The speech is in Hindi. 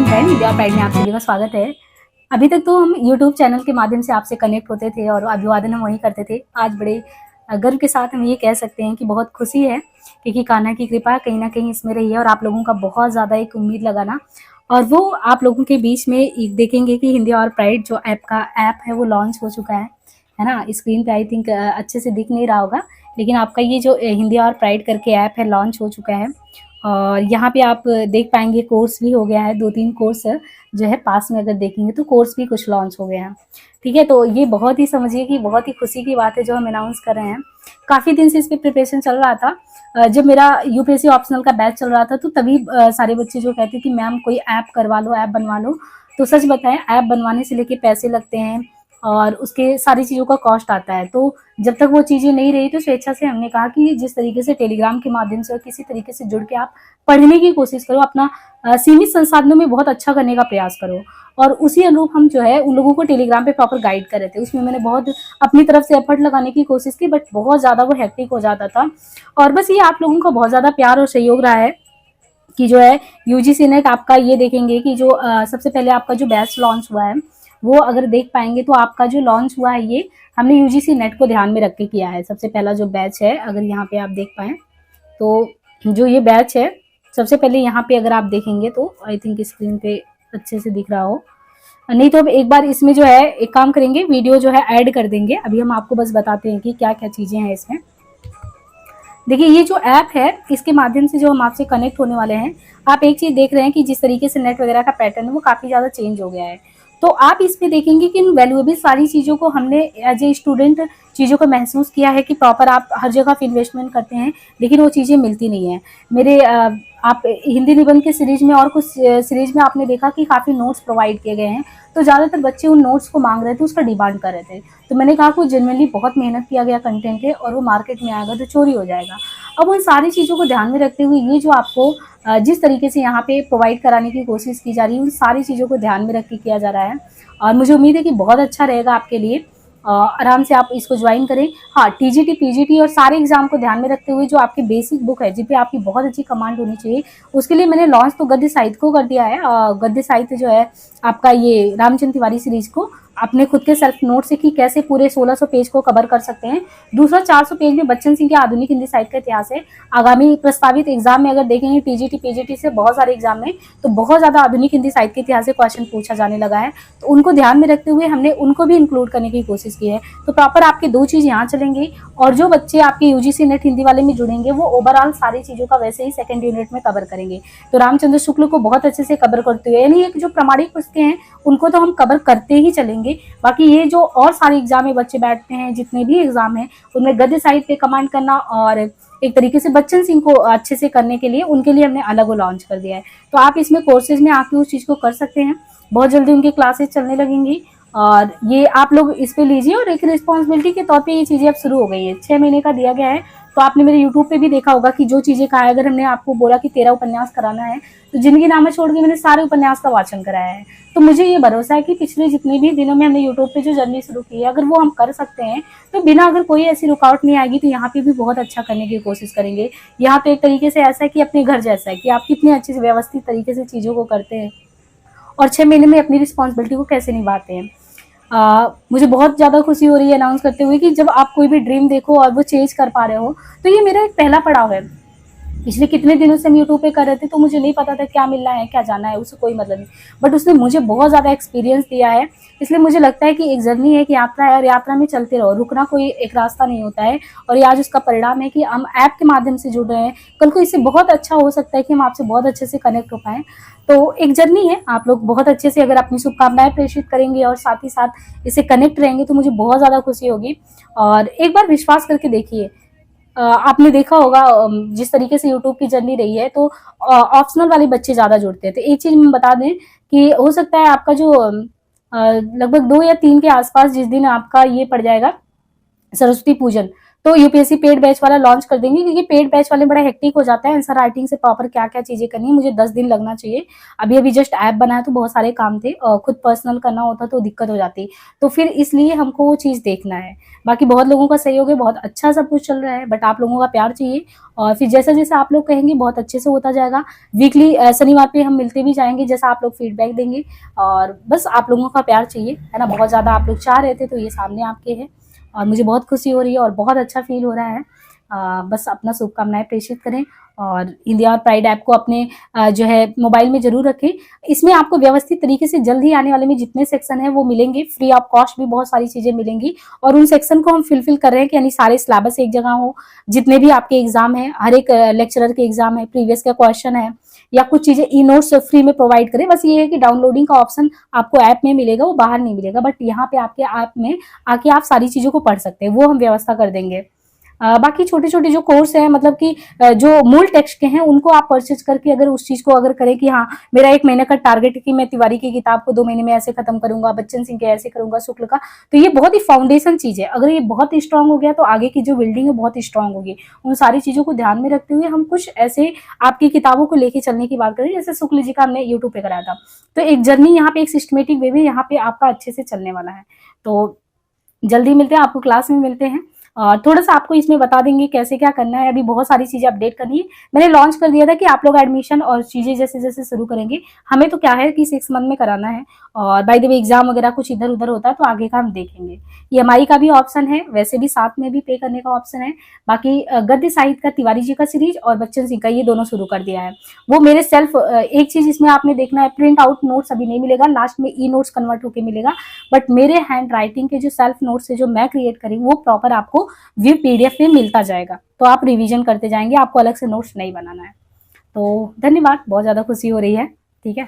फ्रेंड, इंडिया प्राइड में आप सभी का स्वागत है। अभी तक तो हम यूट्यूब चैनल के माध्यम से आपसे कनेक्ट होते थे और अभिवादन हम वहीं करते थे। आज बड़े गर्व के साथ हम ये कह सकते हैं कि बहुत खुशी है क्योंकि कान्हा की कृपा कहीं ना कहीं इसमें रही है और आप लोगों का बहुत ज़्यादा एक उम्मीद लगाना, और वो आप लोगों के बीच में देखेंगे कि हिंदी और प्राइड जो ऐप है वो लॉन्च हो चुका है ना। स्क्रीन पे आई थिंक अच्छे से दिख नहीं रहा होगा, लेकिन आपका ये जो हिंदी और प्राइड करके ऐप है लॉन्च हो चुका है। और यहाँ पे आप देख पाएंगे कोर्स भी हो गया है, 2-3 कोर्स जो है पास में अगर देखेंगे तो कोर्स भी कुछ लॉन्च हो गए हैं। ठीक है, तो ये बहुत ही समझिए कि बहुत ही खुशी की बात है जो हम अनाउंस कर रहे हैं। काफ़ी दिन से इस पर प्रिपरेशन चल रहा था। जब मेरा यूपीएससी ऑप्शनल का बैच चल रहा था तो तभी सारे बच्चे जो कहते कि मैम कोई ऐप करवा लो, ऐप बनवा लो। तो सच बताएं, ऐप बनवाने से लेके पैसे लगते हैं और उसके सारी चीज़ों का कॉस्ट आता है। तो जब तक वो चीज़ें नहीं रही तो स्वेच्छा से हमने कहा कि जिस तरीके से टेलीग्राम के माध्यम से और किसी तरीके से जुड़ के आप पढ़ने की कोशिश करो, अपना सीमित संसाधनों में बहुत अच्छा करने का प्रयास करो। और उसी अनुरूप हम जो है उन लोगों को टेलीग्राम पे प्रॉपर गाइड कर रहे थे। उसमें मैंने बहुत अपनी तरफ से एफर्ट लगाने की कोशिश की, बट बहुत ज़्यादा वो हेक्टिक हो जाता था। और बस ये आप लोगों का बहुत ज़्यादा प्यार और सहयोग रहा है कि जो है यूजीसी नेट आपका ये देखेंगे कि जो सबसे पहले आपका जो बैच लॉन्च हुआ है वो अगर देख पाएंगे तो आपका जो लॉन्च हुआ है ये हमने यूजीसी नेट को ध्यान में रख के किया है। सबसे पहला जो बैच है, अगर यहाँ पे आप देख पाएं तो जो ये बैच है सबसे पहले यहाँ पे अगर आप देखेंगे तो आई थिंक स्क्रीन पे अच्छे से दिख रहा हो, नहीं तो अब एक बार इसमें जो है एक काम करेंगे, वीडियो जो है ऐड कर देंगे। अभी हम आपको बस बताते हैं कि क्या क्या चीज़ें हैं इसमें। देखिए ये जो ऐप है इसके माध्यम से जो हम आपसे कनेक्ट होने वाले हैं, आप एक चीज़ देख रहे हैं कि जिस तरीके से नेट वगैरह का पैटर्न है वो काफ़ी ज़्यादा चेंज हो गया है। तो आप इसमें देखेंगे कि इन वैल्यूएबल सारी चीज़ों को हमने एज ए स्टूडेंट चीज़ों को महसूस किया है कि प्रॉपर आप हर जगह पे इन्वेस्टमेंट करते हैं लेकिन वो चीज़ें मिलती नहीं है। मेरे आप हिंदी निबंध के सीरीज में और कुछ सीरीज में आपने देखा कि काफ़ी नोट्स प्रोवाइड किए गए हैं, तो ज़्यादातर बच्चे उन नोट्स को मांग रहे थे, उसका डिमांड कर रहे थे। तो मैंने कहा कि जेन्युइनली बहुत मेहनत किया गया कंटेंट है और वो मार्केट में आएगा तो चोरी हो जाएगा। अब उन सारी चीज़ों को ध्यान में रखते हुए ये जो आपको जिस तरीके से यहाँ पे प्रोवाइड कराने की कोशिश की जा रही है उन सारी चीज़ों को ध्यान में रख के किया जा रहा है और मुझे उम्मीद है कि बहुत अच्छा रहेगा आपके लिए। आराम से आप इसको ज्वाइन करें। हाँ, टीजीटी पीजीटी और सारे एग्जाम को ध्यान में रखते हुए जो आपकी बेसिक बुक है जिन पे आपकी बहुत अच्छी कमांड होनी चाहिए, उसके लिए मैंने लॉन्च तो गद्य साहित्य को कर दिया है। गद्य साहित्य जो है आपका ये रामचंद्र तिवारी सीरीज को अपने खुद के सेल्फ नोट से कि कैसे पूरे 1600 पेज को कवर कर सकते हैं। दूसरा 400 पेज में बच्चन सिंह के आधुनिक हिंदी साहित्य का इतिहास है। आगामी प्रस्तावित एग्जाम में अगर देखेंगे टीजीटी पीजीटी से बहुत सारे एग्जाम में तो बहुत ज्यादा आधुनिक हिंदी साहित्य के इतिहास से क्वेश्चन पूछा जाने लगा है, तो उनको ध्यान में रखते हुए हमने उनको भी इंक्लूड करने की कोशिश की है। तो प्रॉपर आपके दो चीज यहाँ चलेंगे और जो बच्चे आपके यूजीसी नेट हिंदी वाले में जुड़ेंगे वो ओवरऑल सारी चीजों का वैसे ही सेकंड यूनिट में कवर करेंगे। तो रामचंद्र शुक्ल को बहुत अच्छे से कवर करते हुए, यानी जो प्रमाणिक पुस्तकें हैं उनको तो हम कवर करते ही चलेंगे। बाकी ये जो और सारे एग्जाम में बच्चे बैठते हैं, जितने भी एग्जाम हैं उनमें गद्य साहित्य पे कमांड करना और एक तरीके से बच्चन सिंह को अच्छे से करने के लिए उनके लिए हमने अलग लॉन्च कर दिया है। तो आप इसमें कोर्सेज में आके उस चीज़ को कर सकते हैं। बहुत जल्दी उनकी क्लासेस चलने लगेंगी और ये आप लोग इस पे लीजिए और एक रिस्पॉन्सिबिलिटी के तौर पे ये चीज़ें अब शुरू हो गई है। 6 महीने का दिया गया है। तो आपने मेरे यूट्यूब पे भी देखा होगा कि जो चीज़ें कहा है, अगर हमने आपको बोला कि 13 उपन्यास कराना है तो जिंदगी नामा छोड़ के मैंने सारे उपन्यास का वाचन कराया है। तो मुझे ये भरोसा है कि पिछले जितने भी दिनों में हमने यूट्यूब पे जो जर्नी शुरू की है, अगर वो हम कर सकते हैं तो बिना अगर कोई ऐसी रुकावट नहीं आएगी तो यहाँ पे भी बहुत अच्छा करने की कोशिश करेंगे। यहाँ तो एक तरीके से ऐसा है कि अपने घर जैसा है कि आप कितने अच्छे से व्यवस्थित तरीके से चीज़ों को करते हैं और 6 महीने में अपनी रिस्पॉन्सिबिलिटी को कैसे निभाते हैं। मुझे बहुत ज़्यादा खुशी हो रही है अनाउंस करते हुए कि जब आप कोई भी ड्रीम देखो और वो चेंज कर पा रहे हो, तो ये मेरा एक पहला पड़ाव है। पिछले कितने दिनों से हम यूट्यूब पे कर रहे थे तो मुझे नहीं पता था क्या मिलना है क्या जाना है, उससे कोई मतलब नहीं, बट उसने मुझे बहुत ज़्यादा एक्सपीरियंस दिया है। इसलिए मुझे लगता है कि एक जर्नी है, एक यात्रा है और यात्रा में चलते रहो, रुकना कोई एक रास्ता नहीं होता है। और ये आज उसका परिणाम है कि हम ऐप के माध्यम से जुड़ रहे हैं। कल को इससे बहुत अच्छा हो सकता है कि हम आपसे बहुत अच्छे से कनेक्ट हो पाएँ। तो एक जर्नी है, आप लोग बहुत अच्छे से अगर अपनी शुभकामनाएं प्रेषित करेंगे और साथ ही साथ इससे कनेक्ट रहेंगे तो मुझे बहुत ज़्यादा खुशी होगी। और एक बार विश्वास करके देखिए, आपने देखा होगा जिस तरीके से यूट्यूब की जर्नी रही है तो ऑप्शनल वाले बच्चे ज़्यादा जुड़ते थे। एक चीज़ मैं बता दें कि हो सकता है आपका जो लगभग 2 या 3 के आसपास जिस दिन आपका ये पड़ जाएगा सरस्वती पूजन, तो यूपीएससी पेड बैच वाला लॉन्च कर देंगे, क्योंकि पेड बैच वाले बड़ा हेक्टिक हो जाता है आंसर राइटिंग से प्रॉपर क्या क्या चीजें करनी है। मुझे 10 दिन लगना चाहिए। अभी अभी जस्ट ऐप बनाया तो बहुत सारे काम थे और खुद पर्सनल करना होता तो दिक्कत हो जाती, तो फिर इसलिए हमको वो चीज देखना है। बाकी बहुत लोगों का सहयोग है, बहुत अच्छा सब कुछ चल रहा है, बट आप लोगों का प्यार चाहिए। और फिर जैसा जैसा आप लोग कहेंगे बहुत अच्छे से होता जाएगा। वीकली शनिवार पे हम मिलते भी जाएंगे जैसा आप लोग फीडबैक देंगे, और बस आप लोगों का प्यार चाहिए, है ना। बहुत ज्यादा आप लोग चाह रहे थे तो ये सामने आपके है, और मुझे बहुत खुशी हो रही है और बहुत अच्छा फील हो रहा है। बस अपना शुभकामनाएं प्रेषित करें और इंडिया और प्राइड ऐप को अपने जो है मोबाइल में जरूर रखें। इसमें आपको व्यवस्थित तरीके से जल्द ही आने वाले में जितने सेक्शन है वो मिलेंगे, फ्री ऑफ कॉस्ट भी बहुत सारी चीजें मिलेंगी। और उन सेक्शन को हम फिल कर रहे हैं कि यानी सारे सिलेबस एक जगह हो, जितने भी आपके एग्जाम है, हर एक लेक्चरर के एग्जाम है, प्रीवियस का क्वेश्चन है, या कुछ चीजें ई नोट्स फ्री में प्रोवाइड करें। बस ये है कि डाउनलोडिंग का ऑप्शन आपको ऐप में मिलेगा, वो बाहर नहीं मिलेगा, बट यहाँ पे आपके ऐप में आके आप सारी चीजों को पढ़ सकते हैं, वो हम व्यवस्था कर देंगे। बाकी छोटे छोटे जो कोर्स है, मतलब कि जो मूल टेक्स्ट के हैं उनको आप परचेज करके अगर उस चीज को अगर करें कि हाँ मेरा 1 महीने का टारगेट है कि मैं तिवारी की किताब को 2 महीने में ऐसे खत्म करूंगा, बच्चन सिंह के ऐसे करूंगा, शुक्ल का, तो ये बहुत ही फाउंडेशन चीज है। अगर ये बहुत स्ट्रांग हो गया तो आगे की जो बिल्डिंग है बहुत स्ट्रांग होगी। उन सारी चीजों को ध्यान में रखते हुए हम कुछ ऐसे आपकी किताबों को लेके चलने की बात करें, जैसे शुक्ल जी का हमने यूट्यूब पे कराया था, तो एक जर्नी यहाँ पे एक सिस्टमेटिक वे में यहाँ पे आपका अच्छे से चलने वाला है। तो जल्दी मिलते हैं, आपको क्लास में मिलते हैं। थोड़ा सा आपको इसमें बता देंगे कैसे क्या करना है। अभी बहुत सारी चीजें अपडेट करनी है। मैंने लॉन्च कर दिया था कि आप लोग एडमिशन और चीजें जैसे जैसे शुरू करेंगे, हमें तो क्या है कि 6 मंथ में कराना है, और बाय द वे एग्जाम वगैरह कुछ इधर उधर होता है तो आगे का हम देखेंगे। ईएमआई का भी ऑप्शन है, वैसे भी साथ में भी पे करने का ऑप्शन है। बाकी गद्य साहित्य का तिवारी जी का सीरीज और बच्चन सिंह का ये दोनों शुरू कर दिया है। वो मेरे सेल्फ एक चीज इसमें आपने देखना है, प्रिंट आउट नोट्स अभी नहीं मिलेगा, लास्ट में ई नोट्स कन्वर्ट होकर मिलेगा, बट मेरे हैंड राइटिंग के जो सेल्फ नोट्स है जो मैं क्रिएट करी वो प्रॉपर आपको व्यू पीडीएफ में मिलता जाएगा, तो आप रिवीजन करते जाएंगे, आपको अलग से नोट्स नहीं बनाना है। तो धन्यवाद, बहुत ज्यादा खुशी हो रही है। ठीक है।